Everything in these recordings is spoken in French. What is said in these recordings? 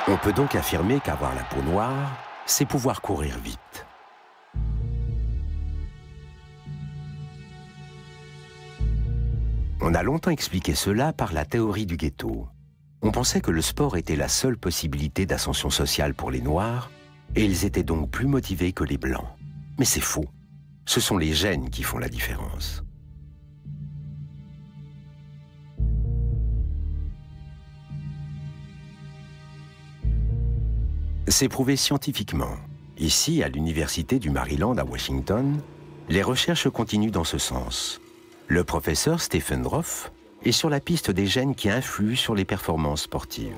On peut donc affirmer qu'avoir la peau noire, c'est pouvoir courir vite. On a longtemps expliqué cela par la théorie du ghetto. On pensait que le sport était la seule possibilité d'ascension sociale pour les Noirs, et ils étaient donc plus motivés que les Blancs. Mais c'est faux. Ce sont les gènes qui font la différence. C'est prouvé scientifiquement. Ici, à l'Université du Maryland à Washington, les recherches continuent dans ce sens. Le professeur Stephen Roth est sur la piste des gènes qui influent sur les performances sportives.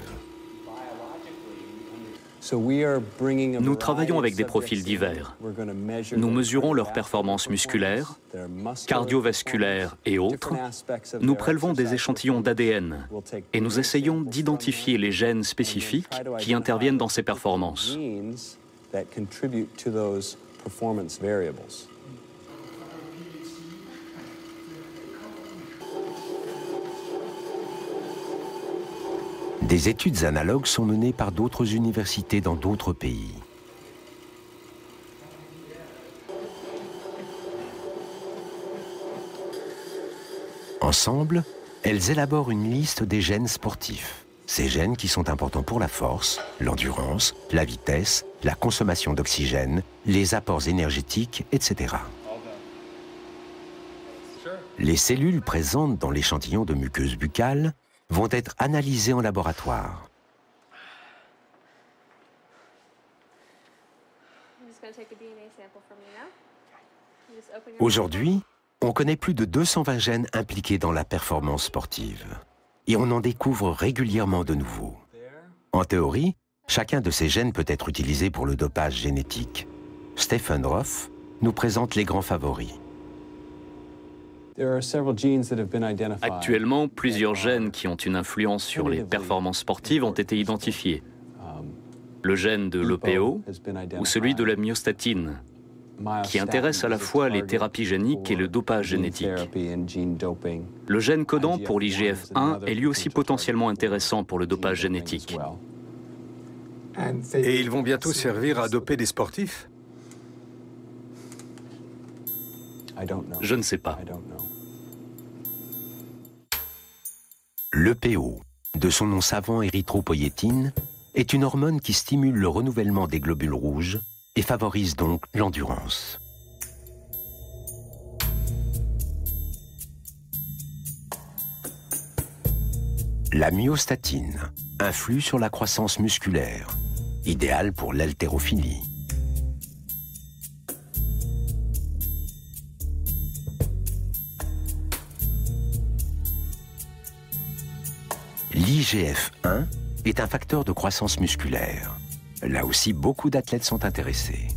Nous travaillons avec des profils divers. Nous mesurons leurs performances musculaires, cardiovasculaires et autres. Nous prélevons des échantillons d'ADN et nous essayons d'identifier les gènes spécifiques qui interviennent dans ces performances. Des études analogues sont menées par d'autres universités dans d'autres pays. Ensemble, elles élaborent une liste des gènes sportifs. Ces gènes qui sont importants pour la force, l'endurance, la vitesse, la consommation d'oxygène, les apports énergétiques, etc. Les cellules présentes dans l'échantillon de muqueuse buccale vont être analysées en laboratoire. Aujourd'hui, on connaît plus de 220 gènes impliqués dans la performance sportive. Et on en découvre régulièrement de nouveaux. En théorie, chacun de ces gènes peut être utilisé pour le dopage génétique. Stephen Roth nous présente les grands favoris. Actuellement, plusieurs gènes qui ont une influence sur les performances sportives ont été identifiés. Le gène de l'EPO ou celui de la myostatine, qui intéresse à la fois les thérapies géniques et le dopage génétique. Le gène codant pour l'IGF-1 est lui aussi potentiellement intéressant pour le dopage génétique. Et ils vont bientôt servir à doper des sportifs? Je ne sais pas. L'EPO, de son nom savant érythropoïétine, est une hormone qui stimule le renouvellement des globules rouges et favorise donc l'endurance. La myostatine influe sur la croissance musculaire, idéale pour l'haltérophilie. L'IGF-1 est un facteur de croissance musculaire. Là aussi, beaucoup d'athlètes sont intéressés.